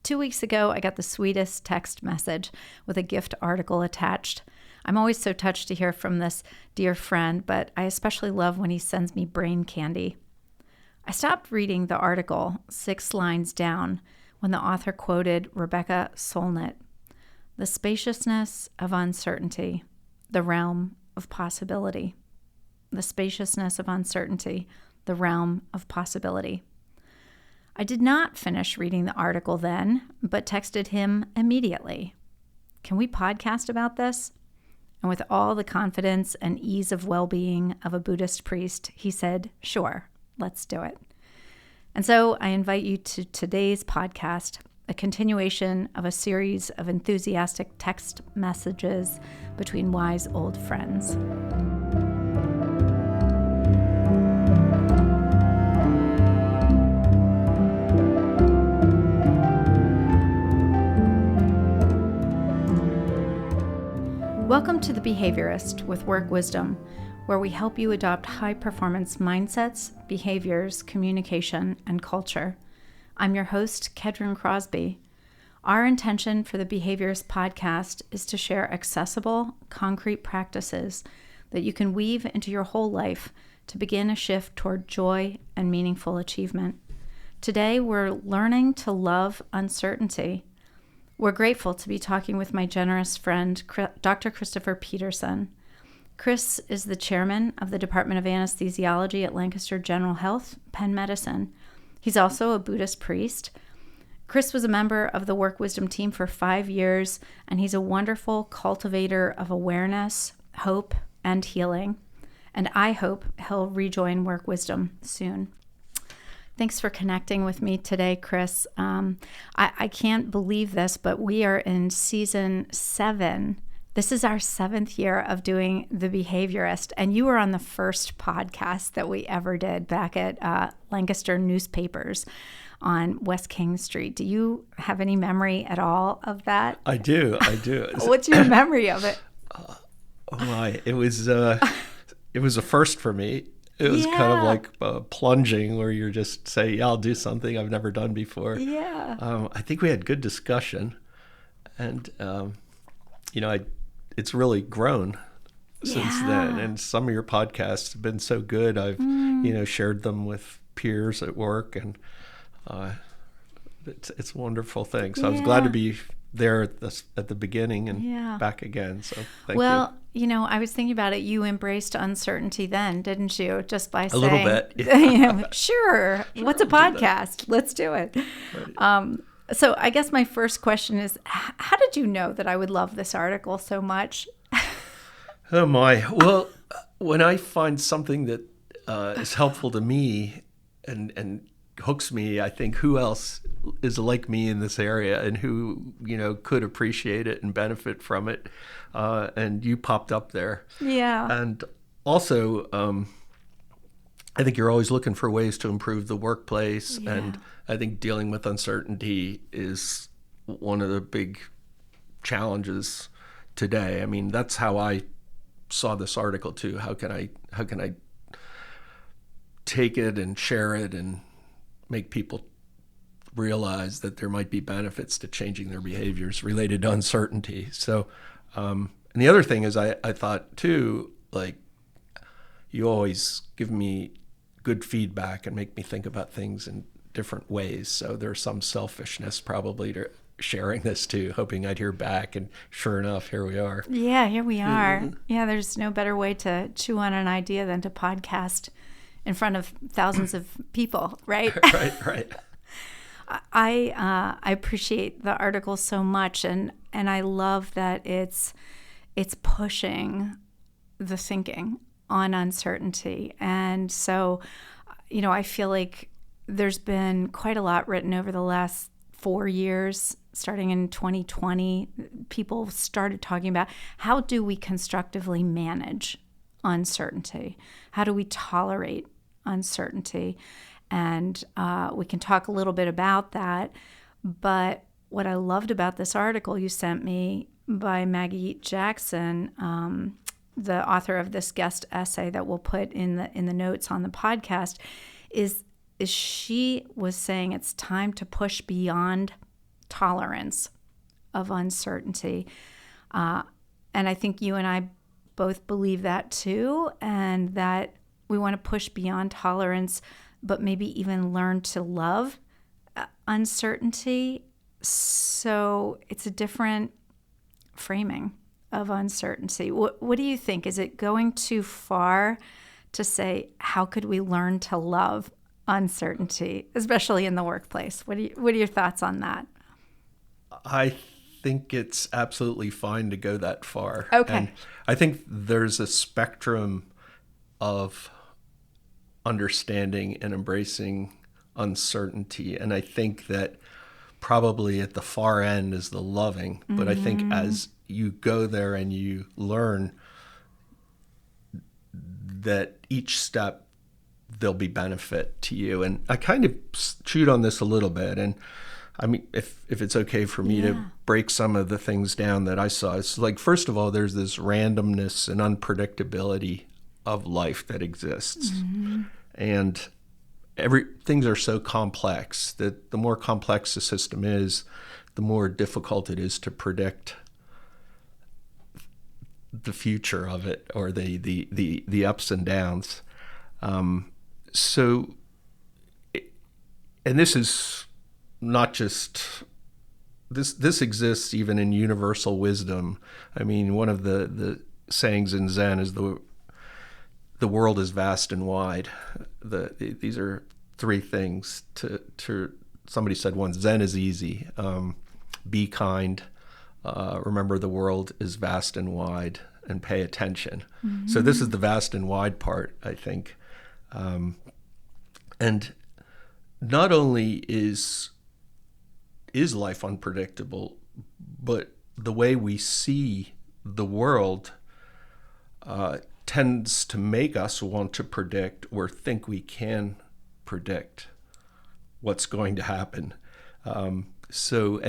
2 weeks ago, I got the sweetest text message with a gift article attached. I'm always so touched to hear from this dear friend, but I especially love when he sends me brain candy. I stopped reading the article 6 lines down when the author quoted Rebecca Solnit, "The spaciousness of uncertainty, the realm of possibility." The spaciousness of uncertainty, the realm of possibility. I did not finish reading the article then, but texted him immediately. "Can we podcast about this?" And with all the confidence and ease of well-being of a Buddhist priest, he said, "Sure, let's do it." And so I invite you to today's podcast, a continuation of a series of enthusiastic text messages between wise old friends. Welcome to The Behaviorist with Work Wisdom, where we help you adopt high-performance mindsets, behaviors, communication, and culture. I'm your host, Kedron Crosby. Our intention for the Behaviorist podcast is to share accessible, concrete practices that you can weave into your whole life to begin a shift toward joy and meaningful achievement. Today, we're learning to love uncertainty. We're grateful to be talking with my generous friend, Dr. Christopher Peterson. Chris is the chairman of the Department of Anesthesiology at Lancaster General Health, Penn Medicine. He's also a Buddhist priest. Chris was a member of the Work Wisdom team for 5 years, and he's a wonderful cultivator of awareness, hope, and healing. And I hope he'll rejoin Work Wisdom soon. Thanks for connecting with me today, Chris. I can't believe this, but we are in season 7. This is our 7th year of doing The Behaviorist, and you were on the first podcast that we ever did back at Lancaster Newspapers on West King Street. Do you have any memory at all of that? I do. What's your memory of it? Oh my! It was a first for me. It was kind of like plunging, where you're just say, "Yeah, I'll do something I've never done before." Yeah. I think we had good discussion, and it's really grown since then. And some of your podcasts have been so good. I've shared them with peers at work, and it's a wonderful thing. So I was glad to be there at the beginning and back again. So thank you. I was thinking about it. You embraced uncertainty then, didn't you? Just by saying, a little bit. Yeah. Sure. What's a podcast? Let's do it. Right. So I guess my first question is, how did you know that I would love this article so much? Oh my. Well, when I find something that is helpful to me and hooks me, I think who else is like me in this area and who, could appreciate it and benefit from it. And you popped up there. Yeah. And also, I think you're always looking for ways to improve the workplace. Yeah. And I think dealing with uncertainty is one of the big challenges today. I mean, that's how I saw this article too. How can I take it and share it and make people realize that there might be benefits to changing their behaviors related to uncertainty. So, and the other thing is I thought too, like, you always give me good feedback and make me think about things in different ways. So there's some selfishness probably to sharing this too, hoping I'd hear back. And sure enough, here we are. Yeah, here we are. Mm-hmm. Yeah, there's no better way to chew on an idea than to podcast in front of thousands of people, right? Right. I appreciate the article so much, and I love that it's pushing the thinking on uncertainty. And so, I feel like there's been quite a lot written over the last 4 years. Starting in 2020, people started talking about how do we constructively manage uncertainty? How do we tolerate uncertainty? And we can talk a little bit about that. But what I loved about this article you sent me by Maggie Jackson, the author of this guest essay that we'll put in the notes on the podcast, is she was saying it's time to push beyond tolerance of uncertainty. And I think you and I both believe that too, and that we want to push beyond tolerance, but maybe even learn to love uncertainty. So it's a different framing of uncertainty. What do you think? Is it going too far to say, how could we learn to love uncertainty, especially in the workplace? What are your thoughts on that? I think it's absolutely fine to go that far. Okay. And I think there's a spectrum of understanding and embracing uncertainty. And I think that probably at the far end is the loving. But I think as you go there and you learn that each step, there'll be benefit to you. And I kind of chewed on this a little bit. And I mean, if it's okay for me to break some of the things down that I saw, it's like, first of all, there's this randomness and unpredictability of life that exists. And things are so complex that the more complex the system is, the more difficult it is to predict the future of it, or the ups and downs. So, and this is not just this exists even in universal wisdom. I mean, one of the sayings in Zen is the world is vast and wide. These are three things to somebody said once. Zen is easy. Be kind. Remember the world is vast and wide, and pay attention. So this is the vast and wide part, I think. And not only is life unpredictable, but the way we see the world tends to make us want to predict or think we can predict what's going to happen. And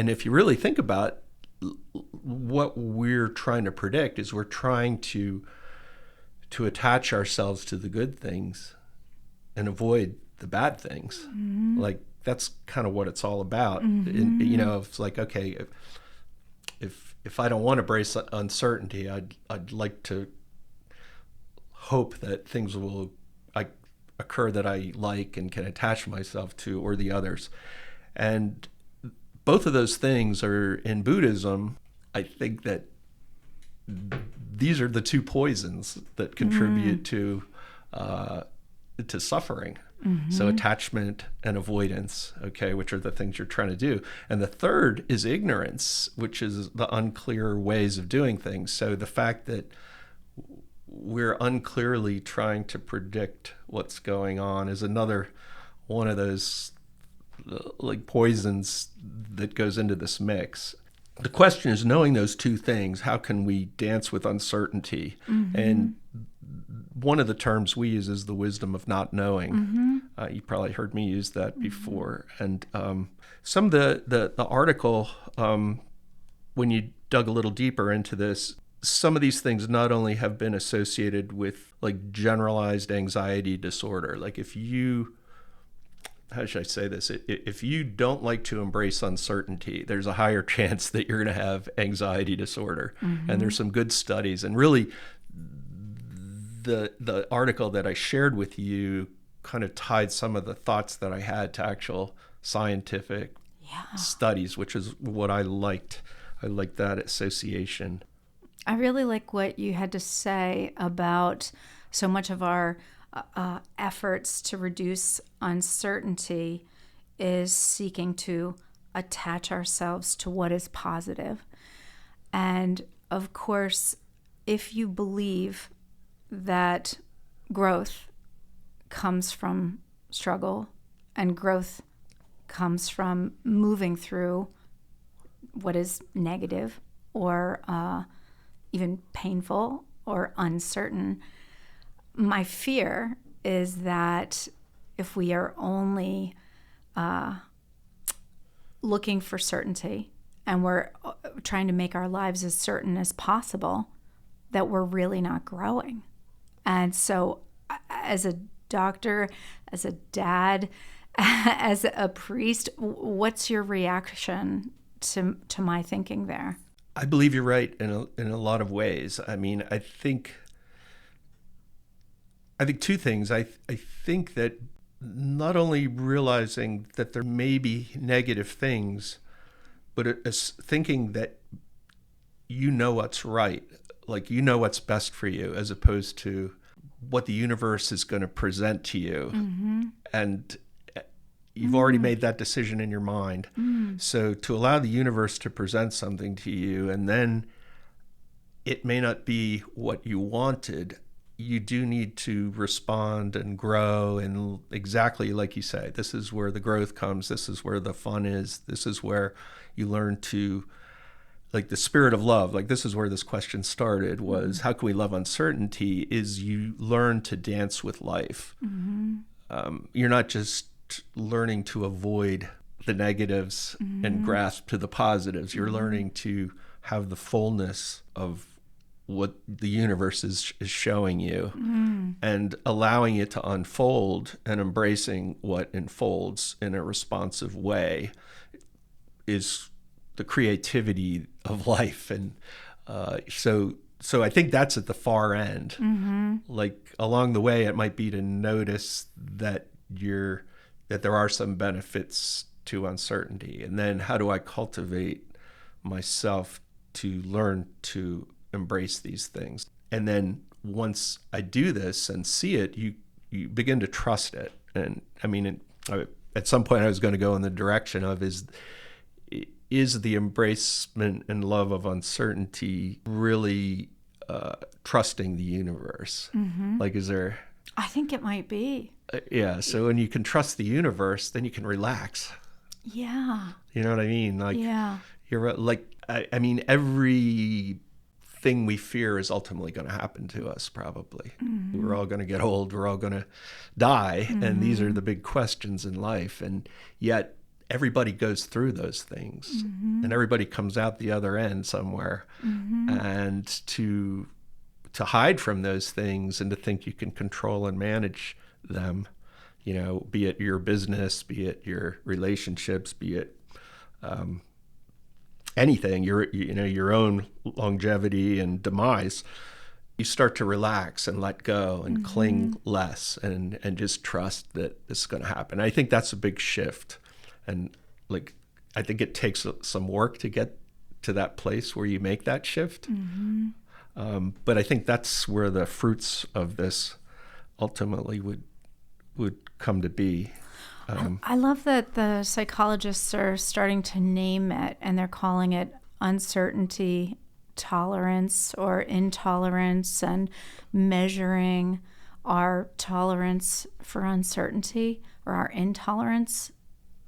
if you really think about what we're trying to predict, is we're trying to attach ourselves to the good things and avoid the bad things. Like, that's kind of what it's all about. It's like, okay, if I don't want to embrace uncertainty, I'd like to hope that things will occur that I like and can attach myself to, or the others. And both of those things are, in Buddhism, I think that these are the two poisons that contribute to suffering. So attachment and avoidance, okay, which are the things you're trying to do. And the third is ignorance, which is the unclear ways of doing things. So the fact that we're unclearly trying to predict what's going on is another one of those like poisons that goes into this mix. The question is, knowing those two things, how can we dance with uncertainty? And one of the terms we use is the wisdom of not knowing. You probably heard me use that before. And some of the article, when you dug a little deeper into this, some of these things not only have been associated with like generalized anxiety disorder, like how should I say this? If you don't like to embrace uncertainty, there's a higher chance that you're going to have anxiety disorder. And there's some good studies. And really, the article that I shared with you kind of tied some of the thoughts that I had to actual scientific studies, which is what I liked. I liked that association. I really like what you had to say about so much of our efforts to reduce uncertainty is seeking to attach ourselves to what is positive. And of course, if you believe that growth comes from struggle and growth comes from moving through what is negative or even painful or uncertain, my fear is that if we are only looking for certainty and we're trying to make our lives as certain as possible, that we're really not growing. And so as a doctor, as a dad, as a priest, what's your reaction to my thinking there. I believe you're right in a lot of ways. I mean, I think two things. I think that not only realizing that there may be negative things, but it's thinking that you know what's right, like you know what's best for you, as opposed to what the universe is going to present to you. And you've already made that decision in your mind. So to allow the universe to present something to you, and then it may not be what you wanted, you do need to respond and grow. And exactly like you say, this is where the growth comes. This is where the fun is. This is where you learn to, like, the spirit of love. Like, this is where this question started, was how can we love uncertainty? Is you learn to dance with life. You're not just learning to avoid the negatives and grasp to the positives. You're learning to have the fullness of what the universe is showing you, and allowing it to unfold and embracing what unfolds in a responsive way is the creativity of life. And so I think that's at the far end. Like, along the way, it might be to notice that there are some benefits to uncertainty, and then how do I cultivate myself to learn to embrace these things? And then once I do this and see it, you begin to trust it. And I mean, at some point I was going to go in the direction of is the embracement and love of uncertainty really trusting the universe? Like, is there? I think it might be. Yeah. So when you can trust the universe, then you can relax. Yeah. You know what I mean? Like, yeah. You're like, I mean, every thing we fear is ultimately going to happen to us, probably. We're all going to get old. We're all going to die. And these are the big questions in life. And yet everybody goes through those things, and everybody comes out the other end somewhere. And to hide from those things and to think you can control and manage them, you know, be it your business, be it your relationships, be it anything, your own longevity and demise, you start to relax and let go and cling less and just trust that this is going to happen. I think that's a big shift. And like, I think it takes some work to get to that place where you make that shift. But I think that's where the fruits of this ultimately would come to be. I love that the psychologists are starting to name it, and they're calling it uncertainty tolerance or intolerance, and measuring our tolerance for uncertainty or our intolerance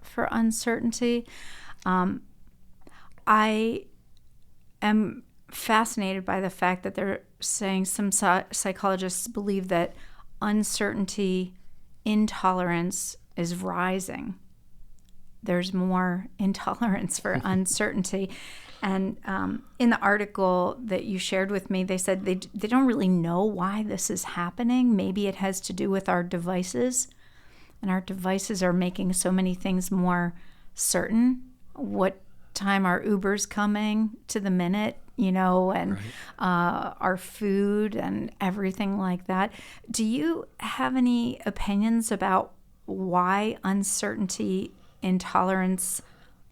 for uncertainty. I am fascinated by the fact that they're saying some psychologists believe that uncertainty intolerance is rising. There's more intolerance for uncertainty. And in the article that you shared with me, they said they don't really know why this is happening. Maybe it has to do with our devices. And our devices are making so many things more certain. What time our Uber's coming to the minute, you know, and right. Our food and everything like that. Do you have any opinions about why uncertainty intolerance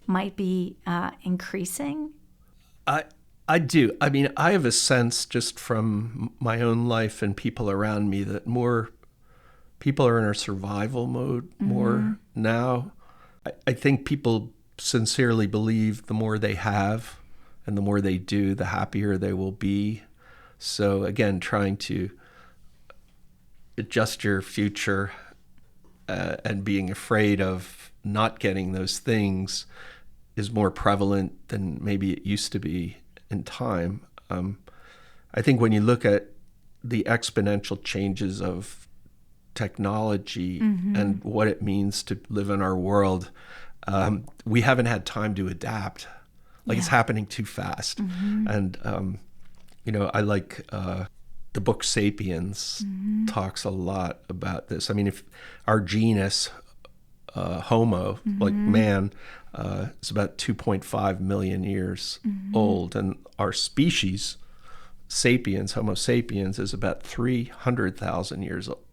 might be increasing? I do. I mean, I have a sense just from my own life and people around me that more people are in a survival mode more now. I think people sincerely believe the more they have and the more they do, the happier they will be. So again, trying to adjust your future and being afraid of not getting those things is more prevalent than maybe it used to be in time. I think when you look at the exponential changes of technology and what it means to live in our world, we haven't had time to adapt. Like it's happening too fast. And, you know, I like the book Sapiens talks a lot about this. I mean, if our genus, Homo, like man, is about 2.5 million years old. And our species, sapiens, Homo sapiens, is about 300,000 years old.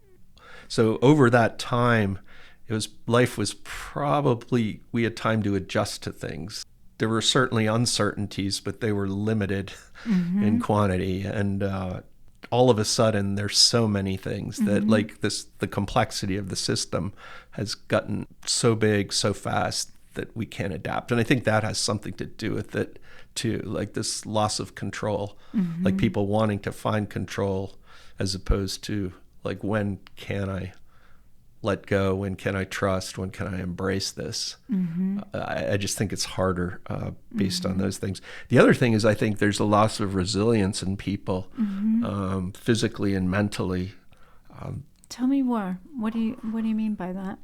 So over that time, life was probably, we had time to adjust to things. There were certainly uncertainties, but they were limited in quantity. And all of a sudden, there's so many things that the complexity of the system has gotten so big, so fast that we can't adapt. And I think that has something to do with it too, like this loss of control, like people wanting to find control as opposed to like, when can I let go? When can I trust? When can I embrace this? I just think it's harder based on those things. The other thing is I think there's a loss of resilience in people, physically and mentally. Tell me more. What do you mean by that?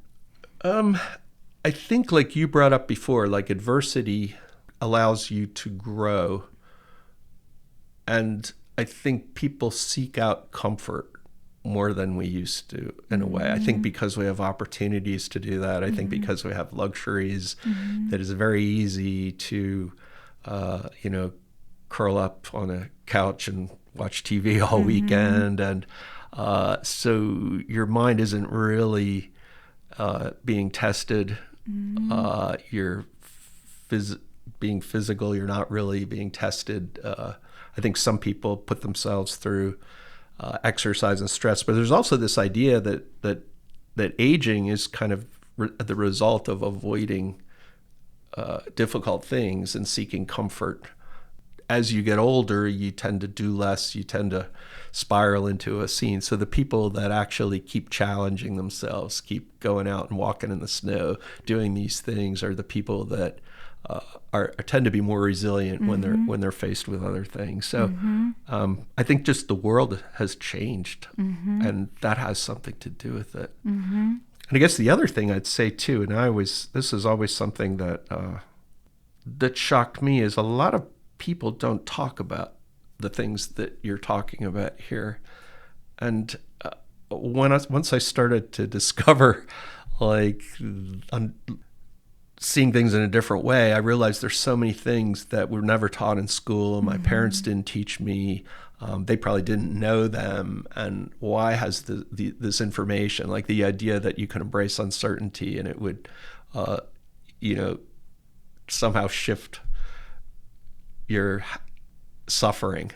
I think, like you brought up before, like adversity allows you to grow. And I think people seek out comfort more than we used to, in a way. I think because we have opportunities to do that. I think because we have luxuries, that it's very easy to, curl up on a couch and watch TV all weekend. And so your mind isn't really being tested. You're being physical. You're not really being tested. I think some people put themselves through exercise and stress, but there's also this idea that aging is kind of the result of avoiding difficult things and seeking comfort. As you get older, you tend to do less. You tend to spiral into a scene. So the people that actually keep challenging themselves, keep going out and walking in the snow, doing these things, are the people that tend to be more resilient when they're faced with other things. So I think just the world has changed, and that has something to do with it. And I guess the other thing I'd say too, and this is always something that shocked me, is a lot of people don't talk about the things that you're talking about here. And once I started to discover, like, seeing things in a different way, I realized there's so many things that were never taught in school. My parents didn't teach me. They probably didn't know them. And why has this information, like the idea that you can embrace uncertainty and it would, somehow shift your suffering.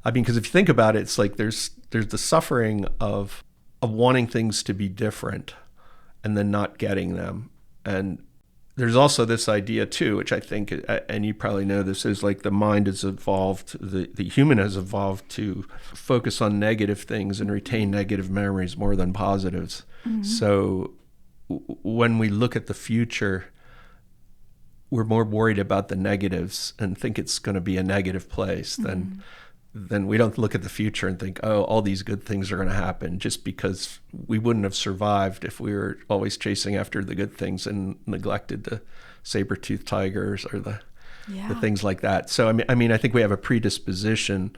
I mean, because if you think about it, it's like there's the suffering of wanting things to be different and then not getting them. And there's also this idea too, which I think, and you probably know this, is like the mind has evolved, the human has evolved to focus on negative things and retain negative memories more than positives. So when we look at the future, we're more worried about the negatives and think it's going to be a negative place than we don't look at the future and think, oh, all these good things are going to happen, just because we wouldn't have survived if we were always chasing after the good things and neglected the saber-toothed tigers or the things like that. So, I mean, I think we have a predisposition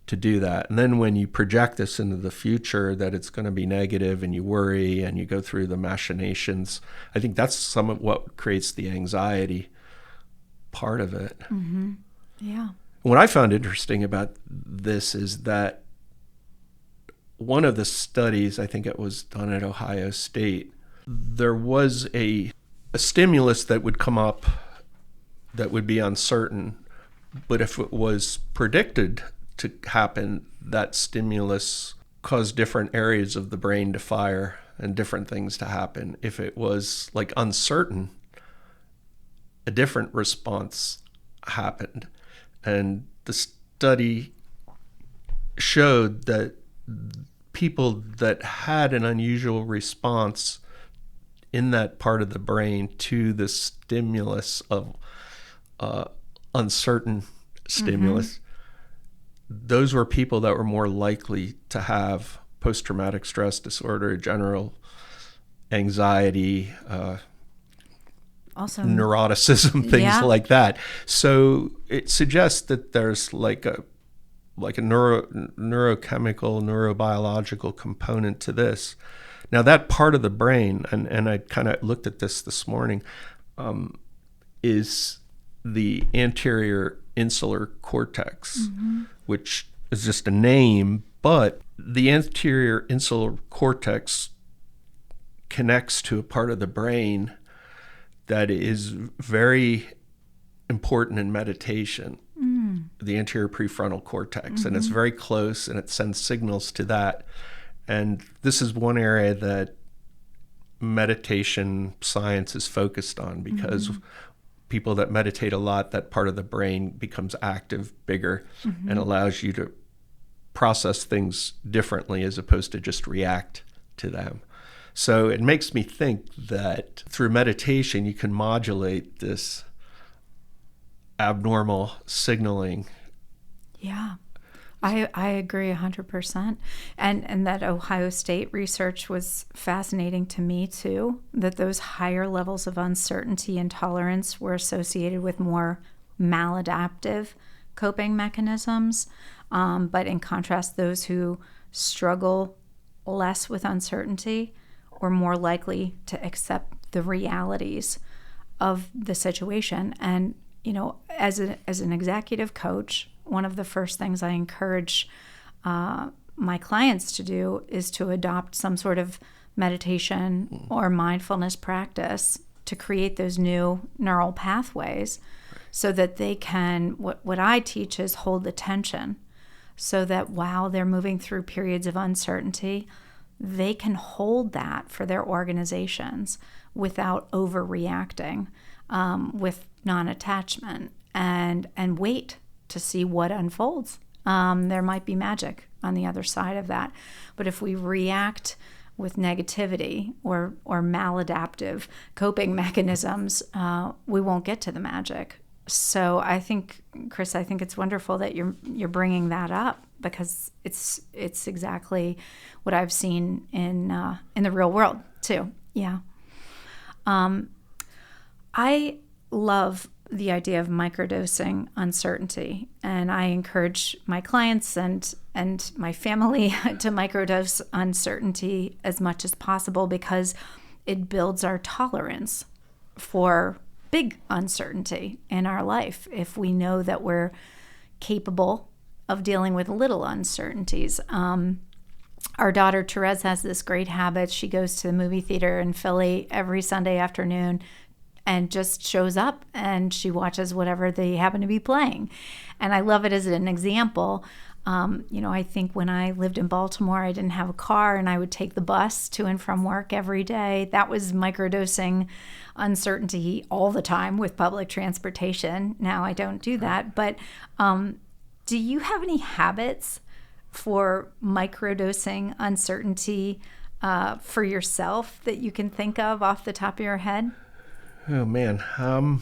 to do that. And then when you project this into the future, that it's going to be negative, and you worry and you go through the machinations, I think that's some of what creates the anxiety part of it. Yeah. What I found interesting about this is that one of the studies, I think it was done at Ohio State, there was a stimulus that would come up that would be uncertain, but if it was predicted to happen, that stimulus caused different areas of the brain to fire and different things to happen. If it was like uncertain, a different response happened. And the study showed that people that had an unusual response in that part of the brain to the stimulus of uncertain stimulus, those were people that were more likely to have post-traumatic stress disorder, general anxiety, also neuroticism, things like that. So it suggests that there's like a neurochemical, neurobiological component to this. Now that part of the brain, and I kind of looked at this morning, is the anterior insular cortex, which is just a name, but the anterior insular cortex connects to a part of the brain that is very important in meditation, the anterior prefrontal cortex. And it's very close, and it sends signals to that. And this is one area that meditation science is focused on, because people that meditate a lot, that part of the brain becomes active, bigger, and allows you to process things differently as opposed to just react to them. So it makes me think that through meditation, you can modulate this abnormal signaling. Yeah, I agree 100%. And that Ohio State research was fascinating to me too, that those higher levels of uncertainty and tolerance were associated with more maladaptive coping mechanisms. But in contrast, those who struggle less with uncertainty were more likely to accept the realities of the situation. And, you know, as an executive coach, one of the first things I encourage my clients to do is to adopt some sort of meditation or mindfulness practice to create those new neural pathways so that they can, what I teach is hold the tension, so that while they're moving through periods of uncertainty, they can hold that for their organizations without overreacting, with non-attachment, and wait to see what unfolds. There might be magic on the other side of that. But if we react with negativity or maladaptive coping mechanisms, we won't get to the magic. So I think, Chris, it's wonderful that you're bringing that up, because it's exactly what I've seen in the real world too. Yeah. I love the idea of microdosing uncertainty, and I encourage my clients and my family to microdose uncertainty as much as possible, because it builds our tolerance for big uncertainty in our life. If we know that we're capable of dealing with little uncertainties. Our daughter Therese has this great habit. She goes to the movie theater in Philly every Sunday afternoon and just shows up, and she watches whatever they happen to be playing. And I love it as an example. I think when I lived in Baltimore, I didn't have a car, and I would take the bus to and from work every day. That was microdosing uncertainty all the time with public transportation. Now I don't do that. But do you have any habits for microdosing uncertainty for yourself that you can think of off the top of your head? Oh, man. I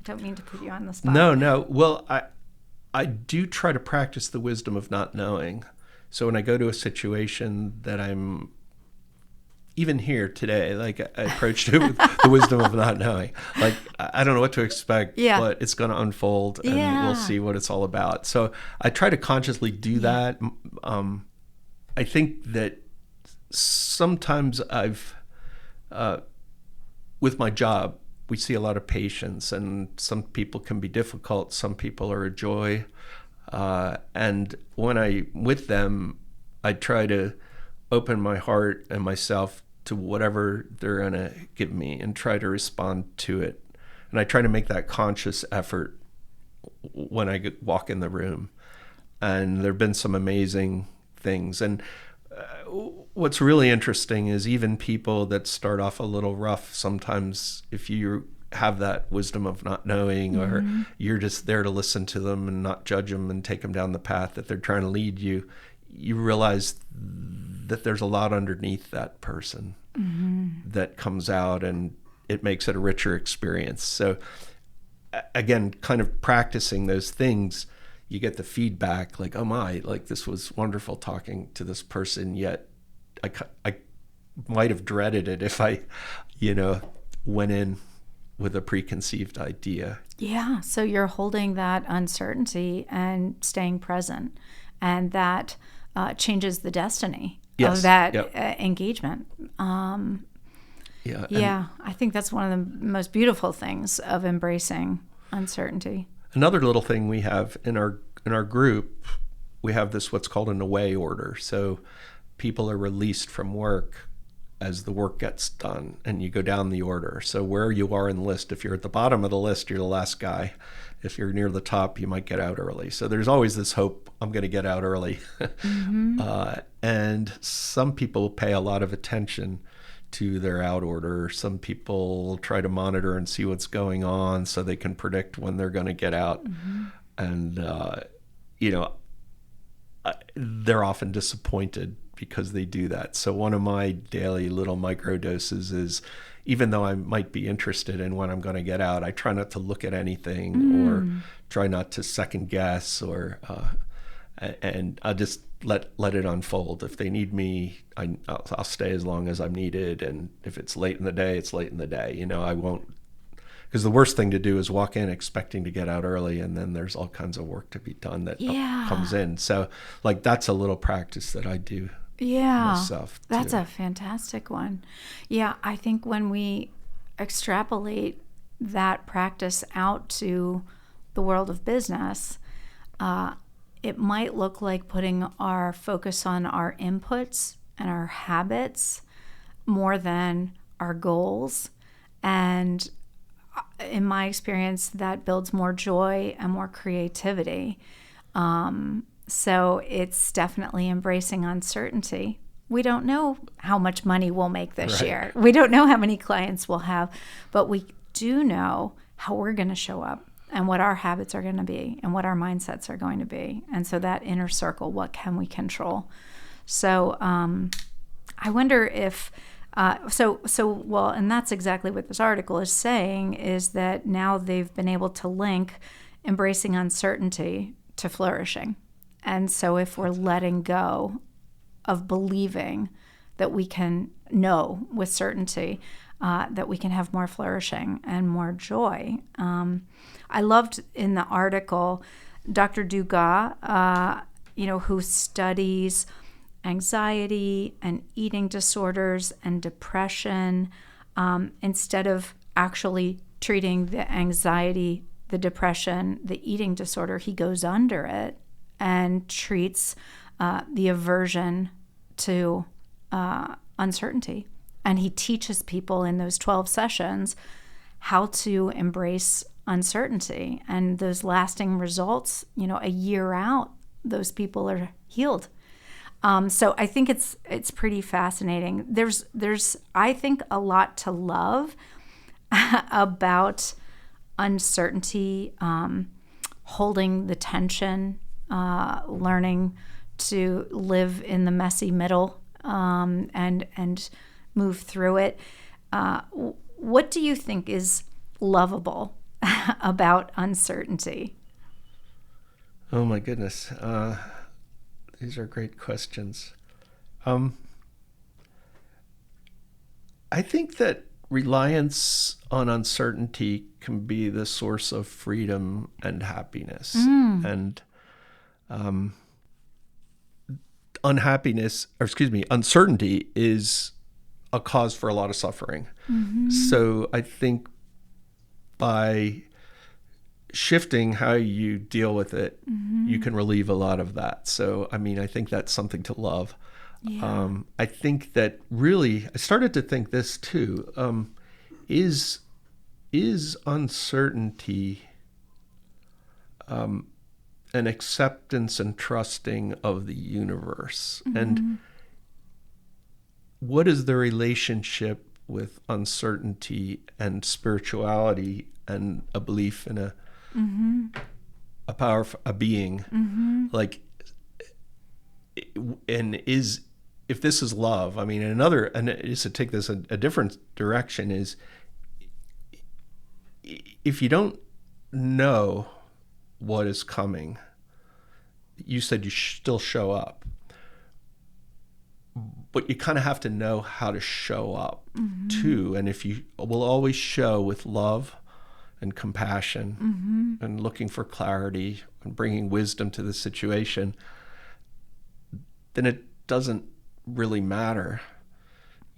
don't mean to put you on the spot. No. Well, I do try to practice the wisdom of not knowing. So when I go to a situation that I'm, even here today, like I approached it with the wisdom of not knowing. Like, I don't know what to expect, but it's going to unfold, and we'll see what it's all about. So I try to consciously do that. I think that sometimes with my job, we see a lot of patients, and some people can be difficult. Some people are a joy. And when I'm with them, I try to open my heart and myself to whatever they're going to give me and try to respond to it. And I try to make that conscious effort when I walk in the room. And there have been some amazing things. And what's really interesting is even people that start off a little rough, sometimes if you have that wisdom of not knowing, or you're just there to listen to them and not judge them and take them down the path that they're trying to lead you, you realize that there's a lot underneath that person that comes out, and it makes it a richer experience. So again, kind of practicing those things, you get the feedback like, oh my, like this was wonderful talking to this person, yet I might have dreaded it if I, went in with a preconceived idea. Yeah. So you're holding that uncertainty and staying present, and that changes the destiny of that engagement. Yeah. Yeah, I think that's one of the most beautiful things of embracing uncertainty. Another little thing we have in our group, we have this what's called an away order. So people are released from work as the work gets done, and you go down the order. So where you are in the list, if you're at the bottom of the list, you're the last guy. If you're near the top, you might get out early. So there's always this hope, I'm going to get out early. And some people pay a lot of attention to their out order. Some people try to monitor and see what's going on so they can predict when they're going to get out. And, they're often disappointed because they do that. So one of my daily little micro doses is, even though I might be interested in when I'm going to get out, I try not to look at anything or try not to second guess, or and I'll just let it unfold. If they need me, I'll stay as long as I'm needed. And if it's late in the day, it's late in the day. I won't, because the worst thing to do is walk in expecting to get out early, and then there's all kinds of work to be done that comes in. So like that's a little practice that I do. Myself That's too. a fantastic one. Yeah, I think when we extrapolate that practice out to the world of business, it might look like putting our focus on our inputs and our habits more than our goals. And in my experience, that builds more joy and more creativity. So it's definitely embracing uncertainty. We don't know how much money we'll make this year. We don't know how many clients we'll have, but we do know how we're going to show up and what our habits are going to be and what our mindsets are going to be. And so that inner circle, what can we control? So I wonder if, well, and that's exactly what this article is saying, is that now they've been able to link embracing uncertainty to flourishing. And so if we're letting go of believing that we can know with certainty, that we can have more flourishing and more joy. I loved in the article, Dr. Dugas, who studies anxiety and eating disorders and depression, instead of actually treating the anxiety, the depression, the eating disorder, he goes under it and treats the aversion to uncertainty. And he teaches people in those 12 sessions how to embrace uncertainty. And those lasting results, a year out, those people are healed. So I think it's pretty fascinating. There's I think a lot to love about uncertainty, holding the tension, learning to live in the messy middle, and move through it. What do you think is lovable about uncertainty? Oh my goodness. These are great questions. I think that reliance on uncertainty can be the source of freedom and happiness. And uncertainty is a cause for a lot of suffering. So I think by shifting how you deal with it, you can relieve a lot of that. So, I think that's something to love. Yeah. I think that really, I started to think this too, is uncertainty an acceptance and trusting of the universe? And what is the relationship with uncertainty and spirituality and a belief in a power, a being? Like, and if this is love, and just to take this a different direction, is if you don't know what is coming, you said you still show up, but you kind of have to know how to show up too. And if you will always show with love and compassion and looking for clarity and bringing wisdom to the situation, then it doesn't really matter,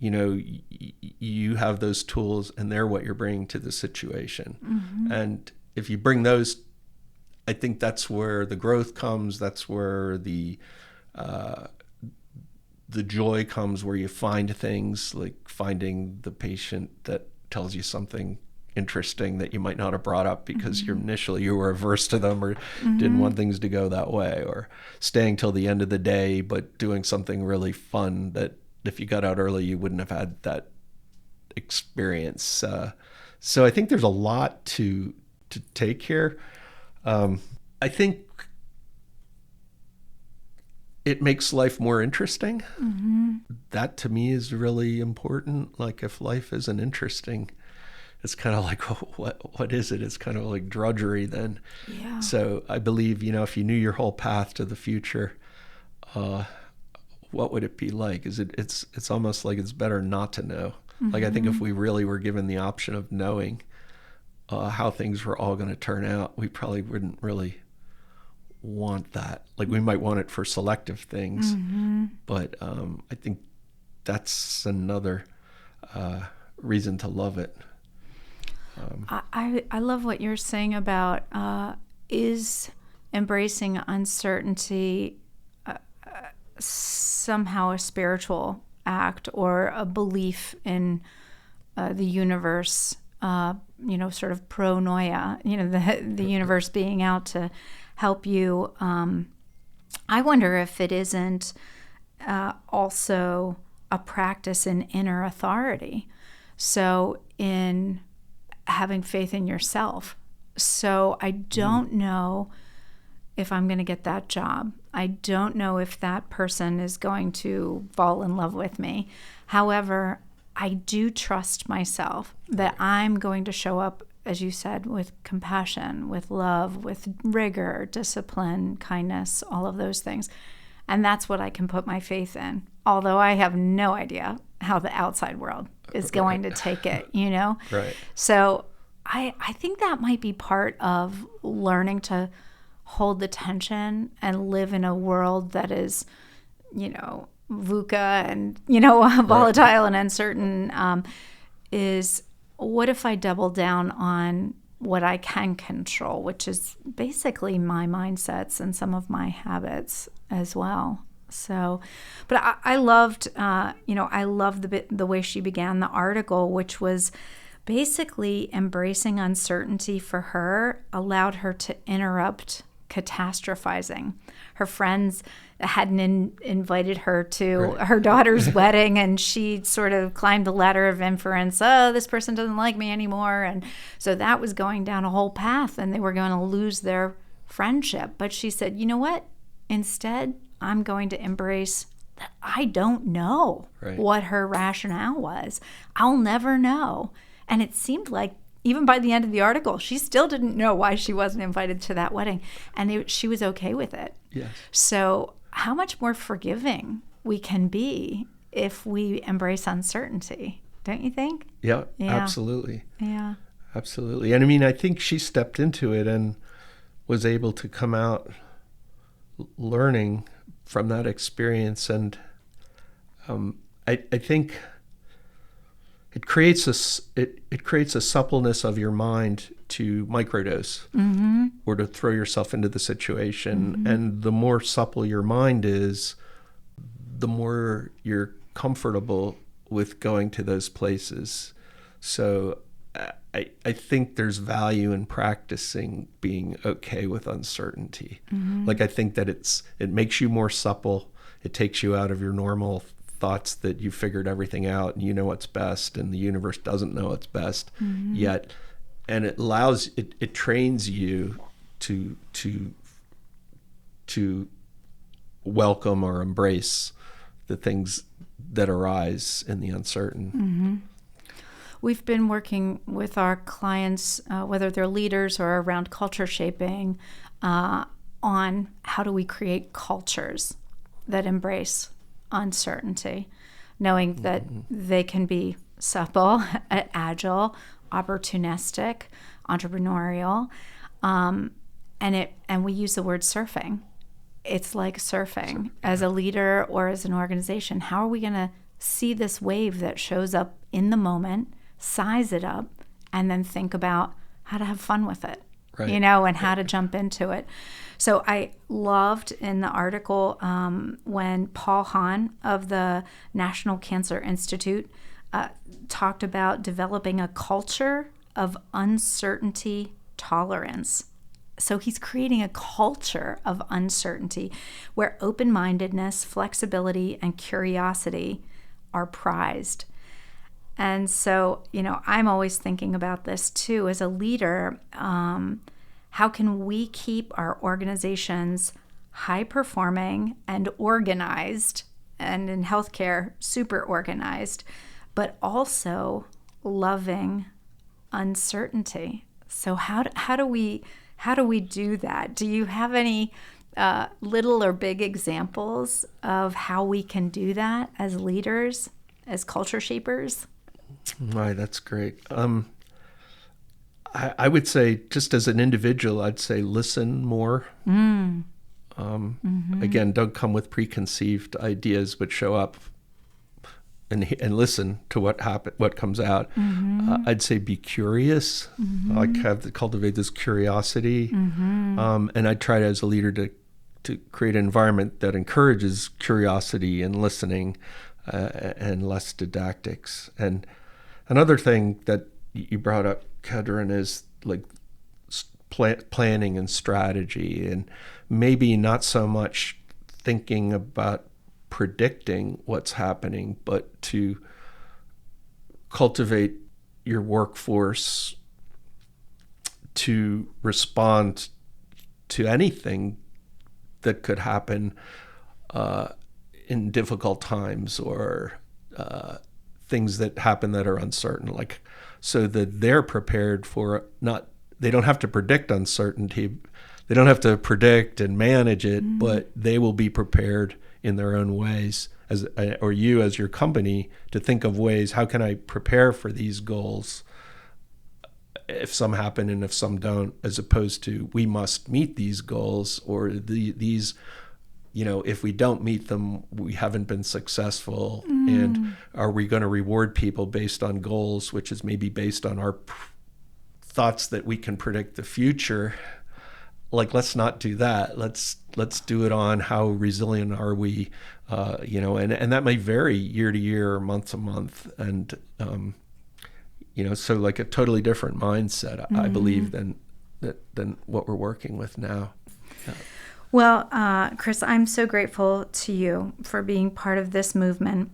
you have those tools and they're what you're bringing to the situation. And if you bring those, I think that's where the growth comes. That's where the joy comes, where you find things like finding the patient that tells you something interesting that you might not have brought up because you were averse to them or didn't want things to go that way, or staying till the end of the day but doing something really fun that if you got out early you wouldn't have had that experience. So I think there's a lot to take here. I think it makes life more interesting. That to me is really important. Like if life isn't interesting, it's kind of like, what is it? It's kind of like drudgery then. Yeah. So I believe, if you knew your whole path to the future, what would it be like? It's almost like it's better not to know. Like I think if we really were given the option of knowing how things were all going to turn out, we probably wouldn't really want that. Like we might want it for selective things, but I think that's another reason to love it. I love what you're saying about is embracing uncertainty somehow a spiritual act or a belief in the universe, sort of pronoia, the universe being out to help you. I wonder if it isn't also a practice in inner authority. So in having faith in yourself. So I don't know if I'm going to get that job. I don't know if that person is going to fall in love with me. However, I do trust myself that I'm going to show up, as you said, with compassion, with love, with rigor, discipline, kindness, all of those things. And that's what I can put my faith in, although I have no idea how the outside world is going to take it, Right. So I think that might be part of learning to hold the tension and live in a world that is, VUCA and, volatile and uncertain, is what if I double down on what I can control, which is basically my mindsets and some of my habits as well. So, but I loved, I loved the way she began the article, which was basically embracing uncertainty for her allowed her to interrupt catastrophizing. Her friends hadn't invited her to her daughter's wedding, and she sort of climbed the ladder of inference. Oh, this person doesn't like me anymore. And so that was going down a whole path, and they were going to lose their friendship. But she said, you know what? Instead, I'm going to embrace that I don't know what her rationale was. I'll never know. And it seemed like even by the end of the article, she still didn't know why she wasn't invited to that wedding. And she was okay with it. Yes. So how much more forgiving we can be if we embrace uncertainty, don't you think? Yeah. Absolutely. Yeah. Absolutely. And I mean, I think she stepped into it and was able to come out learning from that experience. And I think it creates a suppleness of your mind to microdose or to throw yourself into the situation. And the more supple your mind is, the more you're comfortable with going to those places. So I think there's value in practicing being okay with uncertainty. Like I think that it makes you more supple. It takes you out of your normal thoughts that you figured everything out and you know what's best and the universe doesn't know what's best yet. And it allows, it trains you to welcome or embrace the things that arise in the uncertain. We've been working with our clients, whether they're leaders or around culture shaping, on how do we create cultures that embrace uncertainty, knowing that they can be supple, agile, opportunistic, entrepreneurial, and we use the word surfing. It's like surfing as a leader or as an organization. How are we going to see this wave that shows up in the moment, size it up, and then think about how to have fun with it, right. And how to jump into it. So I loved in the article when Paul Hahn of the National Cancer Institute talked about developing a culture of uncertainty tolerance. So he's creating a culture of uncertainty where open-mindedness, flexibility, and curiosity are prized. And so, I'm always thinking about this too as a leader. How can we keep our organizations high-performing and organized, and in healthcare, super organized, but also loving uncertainty? So how do we do that? Do you have any little or big examples of how we can do that as leaders, as culture shapers? Right, that's great. I would say, just as an individual, I'd say listen more. Again, don't come with preconceived ideas, but show up and listen to what comes out. I'd say be curious. Like have to cultivate this curiosity, and I try as a leader to create an environment that encourages curiosity and listening, and less didactics. And another thing that you brought up, Kedren, is like planning and strategy, and maybe not so much thinking about predicting what's happening, but to cultivate your workforce to respond to anything that could happen in difficult times, or things that happen that are uncertain, like so that they're prepared for they don't have to predict uncertainty. They don't have to predict and manage it, but they will be prepared in their own ways, or you as your company, to think of ways, how can I prepare for these goals if some happen and if some don't, as opposed to we must meet these goals, or these, if we don't meet them, we haven't been successful. And are we going to reward people based on goals, which is maybe based on our thoughts that we can predict the future? Like, let's not do that. Let's do it on how resilient are we, and that may vary year to year or month to month. And, so like a totally different mindset, I believe, than what we're working with now. Yeah. Well, Chris, I'm so grateful to you for being part of this movement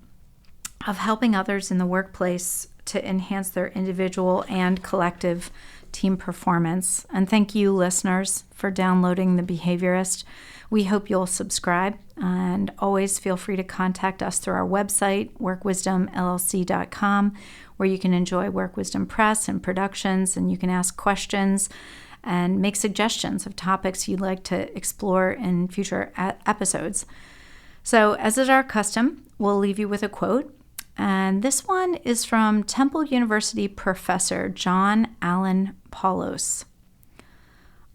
of helping others in the workplace to enhance their individual and collective team performance. And thank you, listeners, for downloading The Behaviorist. We hope you'll subscribe, and always feel free to contact us through our website, workwisdomllc.com, where you can enjoy Work Wisdom Press and productions, and you can ask questions and make suggestions of topics you'd like to explore in future episodes. So, as is our custom, we'll leave you with a quote. And this one is from Temple University professor John Allen Paulos.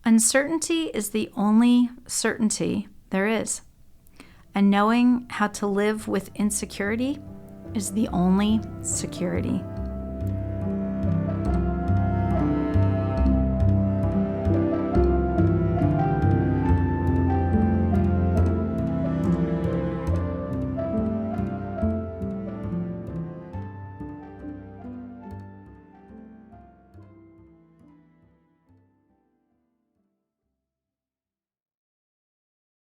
Uncertainty is the only certainty there is, and knowing how to live with insecurity is the only security.